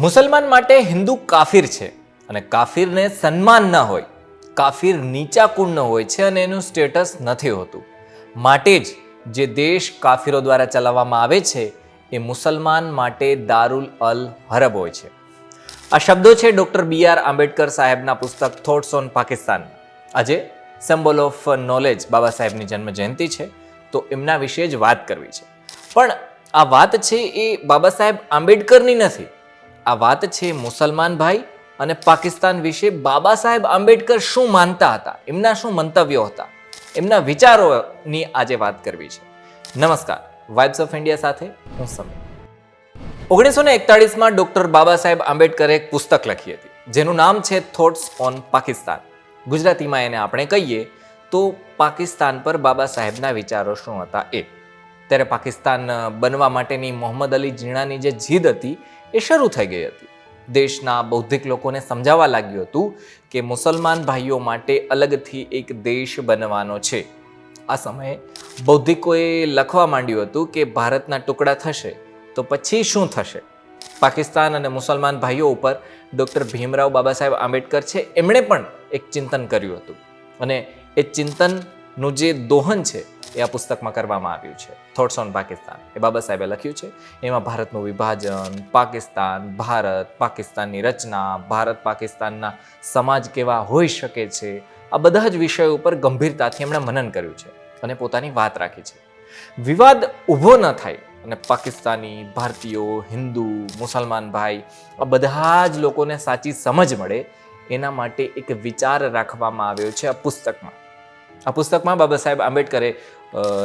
મુસલમાન માટે હિન્દુ કાફિર છે અને કાફિરને સન્માન ન હોય, કાફિર નીચા કુળનો હોય છે અને એનું સ્ટેટસ નથી હોતું. માટે જ જે દેશ કાફિરો દ્વારા ચલાવવામાં આવે છે એ મુસલમાન માટે દારુલ અલ હરબ હોય છે. આ શબ્દો છે ડૉક્ટર BR આંબેડકર સાહેબના પુસ્તક થોટ્સ ઓન પાકિસ્તાન. આજે સિમ્બોલ ઓફ નોલેજ બાબા સાહેબની જન્મ જયંતિ છે, તો એમના વિશે જ વાત કરવી છે. પણ આ વાત છે એ બાબા સાહેબ આંબેડકરની નથી. આ વાત છે મુસલમાન ભાઈ અને પાકિસ્તાન વિશે બાબા સાહેબ આંબેડકર શું માનતા હતા, એમના શું મંતવ્યો હતા, એમના વિચારોની આજે વાત કરવી છે. નમસ્કાર, વાઇબ્સ ઓફ ઇન્ડિયા સાથે હું સમીર. 1941માં ડૉક્ટર બાબા સાહેબ આંબેડકરે એક પુસ્તક લખી હતી જેનું નામ છે થોટ્સ ઓન પાકિસ્તાન. ગુજરાતીમાં એને આપણે કહીએ તો પાકિસ્તાન પર બાબા સાહેબના વિચારો શું હતા એ. ત્યારે પાકિસ્તાન બનવા માટેની મોહમ્મદ અલી જીણાની જે જીદ હતી એ શરૂ થઈ ગઈ હતી. દેશના બૌદ્ધિક લોકોને સમજાવવા લાગ્યું હતું કે મુસલમાન ભાઈઓ માટે અલગથી એક દેશ બનવાનો છે. આ સમયે બૌદ્ધિકોએ લખવા માંડ્યું હતું કે ભારતના ટુકડા થશે તો પછી શું થશે. પાકિસ્તાન અને મુસલમાન ભાઈઓ ઉપર ડૉક્ટર ભીમરાવ બાબા સાહેબ આંબેડકર છે એમણે પણ એક ચિંતન કર્યું હતું અને એ ચિંતનનું જે દોહન છે એ આ પુસ્તકમાં કરવામાં આવ્યું છે. થોટ્સ ઓન પાકિસ્તાન એ બાબા સાહેબે લખ્યું છે. એમાં ભારતનું વિભાજન, પાકિસ્તાન, ભારત, પાકિસ્તાનની રચના, ભારત પાકિસ્તાનના સમાજ કેવા હોઈ શકે છે, આ બધા જ વિષયો ઉપર ગંભીરતાથી એમણે મનન કર્યું છે અને પોતાની વાત રાખી છે. વિવાદ ઊભો ન થાય અને પાકિસ્તાની, ભારતીયો, હિન્દુ, મુસલમાન ભાઈ આ બધા જ લોકોને સાચી સમજ મળે એના માટે એક વિચાર રાખવામાં આવ્યો છે આ પુસ્તકમાં. આ પુસ્તકમાં બાબા સાહેબ આંબેડકરે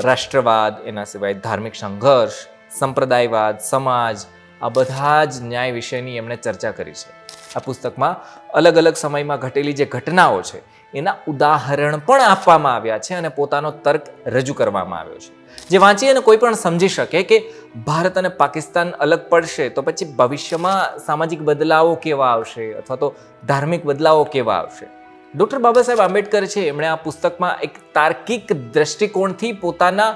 રાષ્ટ્રવાદ, એના સિવાય ધાર્મિક સંઘર્ષ, સંપ્રદાયવાદ, સમાજ આ બધા જ ન્યાય વિશેની એમણે ચર્ચા કરી છે. આ પુસ્તકમાં અલગ અલગ સમયમાં ઘટેલી જે ઘટનાઓ છે એના ઉદાહરણ પણ આપવામાં આવ્યા છે અને પોતાનો તર્ક રજૂ કરવામાં આવ્યો છે, જે વાંચી અને કોઈ પણ સમજી શકે કે ભારત અને પાકિસ્તાન અલગ પડશે તો પછી ભવિષ્યમાં સામાજિક બદલાવો કેવા આવશે અથવા તો ધાર્મિક બદલાવો કેવા આવશે. ડૉક્ટર બાબા સાહેબ આંબેડકર છે એમણે આ પુસ્તકમાં એક તાર્કિક દ્રષ્ટિકોણથી પોતાના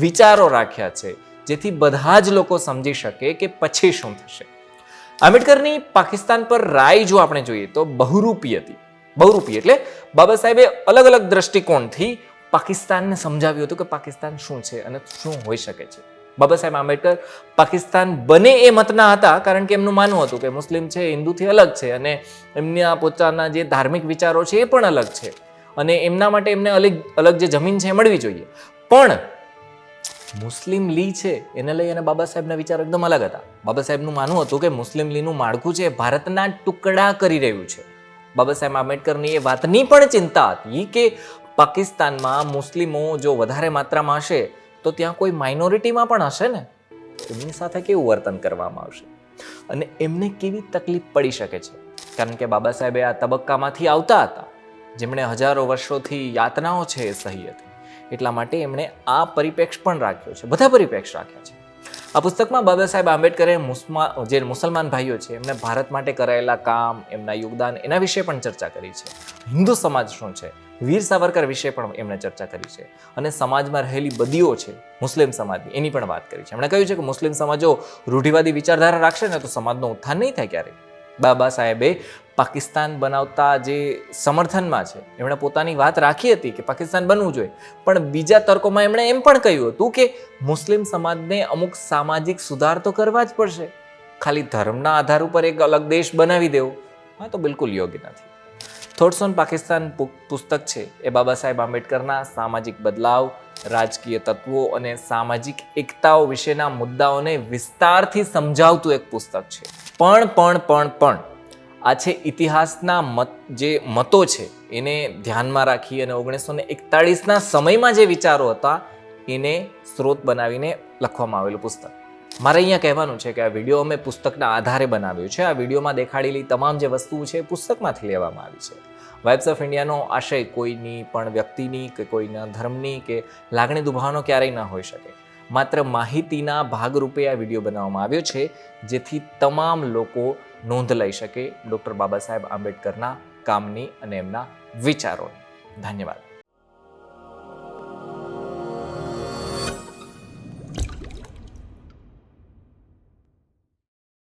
વિચારો રાખ્યા છે, જેથી બધા જ લોકો સમજી શકે કે પછી શું થશે. આંબેડકરની પાકિસ્તાન પર રાય જો આપણે જોઈએ તો બહુરૂપી હતી. બહુરૂપી એટલે બાબા સાહેબે અલગ અલગ દ્રષ્ટિકોણથી પાકિસ્તાનને સમજાવ્યું હતું કે પાકિસ્તાન શું છે અને શું હોઈ શકે છે. બાબા સાહેબ આંબેડકર પાકિસ્તાન બને એ મતના હતા, કારણ કે એમનું માનવું હતું કે મુસ્લિમ છે હિન્દુથી અલગ છે અને એમના પોતાના જે ધાર્મિક વિચારો છે એ પણ અલગ છે અને એમના માટે એમને અલગ જે જમીન છે એ મળવી જોઈએ. પણ મુસ્લિમ લીગ છે એને લઈ અને બાબા સાહેબના વિચારો એકદમ અલગ હતા. બાબા સાહેબનું માનવું હતું કે મુસ્લિમ લીગનું માળખું છે ભારતના ટુકડા કરી રહ્યું છે. બાબા સાહેબ આંબેડકરની એ વાતની પણ ચિંતા હતી કે પાકિસ્તાનમાં મુસ્લિમો જો વધારે માત્રામાં હશે તો ત્યાં કોઈ માઇનોરિટીમાં પણ હશે ને, એમની સાથે કેવું વર્તન કરવામાં આવશે અને એમને કેવી તકલીફ પડી શકે છે. કારણ કે બાબા સાહેબે આ તબક્કામાંથી આવતા હતા જેમણે હજારો વર્ષોથી યાતનાઓ છે એ સહી હતી. એટલા માટે એમણે આ પરિપ્રેક્ષ પણ રાખ્યો છે, બધા પરિપ્રેક્ષ રાખ્યા છે. આ પુસ્તકમાં બાબા સાહેબ આંબેડકરે જે મુસલમાન ભાઈઓ છે એમને ભારત માટે કરાયેલા કામ, એમના યોગદાન એના વિશે પણ ચર્ચા કરી છે. હિન્દુ સમાજ શું છે, વીર સાવરકર વિશે પણ એમણે ચર્ચા કરી છે અને સમાજમાં રહેલી બદીઓ છે મુસ્લિમ સમાજની એની પણ વાત કરી છે. એમણે કહ્યું છે કે મુસ્લિમ સમાજો રૂઢિવાદી વિચારધારા રાખશે ને તો સમાજનું ઉત્થાન નહીં થાય ક્યારેય. બાબા સાહેબે પાકિસ્તાન બનાવતા જે સમર્થનમાં છે એમણે પોતાની વાત રાખી હતી કે પાકિસ્તાન બનવું જોઈએ, પણ બીજા તર્કોમાં એમણે એમ પણ કહ્યું હતું કે મુસ્લિમ સમાજને અમુક સામાજિક સુધાર તો કરવા જ પડશે. ખાલી ધર્મના આધાર ઉપર એક અલગ દેશ બનાવી દેવો આ તો બિલકુલ યોગ્ય નથી. થોટ્સ ઓન પાકિસ્તાન પુસ્તક છે એ બાબા સાહેબ આંબેડકરના સામાજિક બદલાવ, રાજકીય તત્વો અને સામાજિક એકતાઓ વિશેના મુદ્દાઓને વિસ્તારથી સમજાવતું એક પુસ્તક છે. પણ આ છે ઇતિહાસના જે મતો છે એને ધ્યાનમાં રાખી અને 1941ના સમયમાં જે વિચારો હતા એને સ્ત્રોત બનાવીને લખવામાં આવેલું પુસ્તક. મારે અહીંયા કહેવાનું છે કે આ વિડીયો અમે પુસ્તકના આધારે બનાવ્યો છે. આ વિડીયોમાં દેખાડેલી તમામ જે વસ્તુઓ છે એ પુસ્તકમાંથી લેવામાં આવી છે. વાઇબ્સ ઓફ ઇન્ડિયાનો આશય કોઈની પણ વ્યક્તિની કે કોઈના ધર્મની કે લાગણી દુભાવવાનો ક્યારેય ન હોઈ શકે. માત્ર માહિતીના ભાગરૂપે આ વિડીયો બનાવવામાં આવ્યો છે જેથી તમામ લોકો નોંધ લઈ શકે ડૉક્ટર બાબા સાહેબ આંબેડકરના કામની અને એમના વિચારોની. ધન્યવાદ.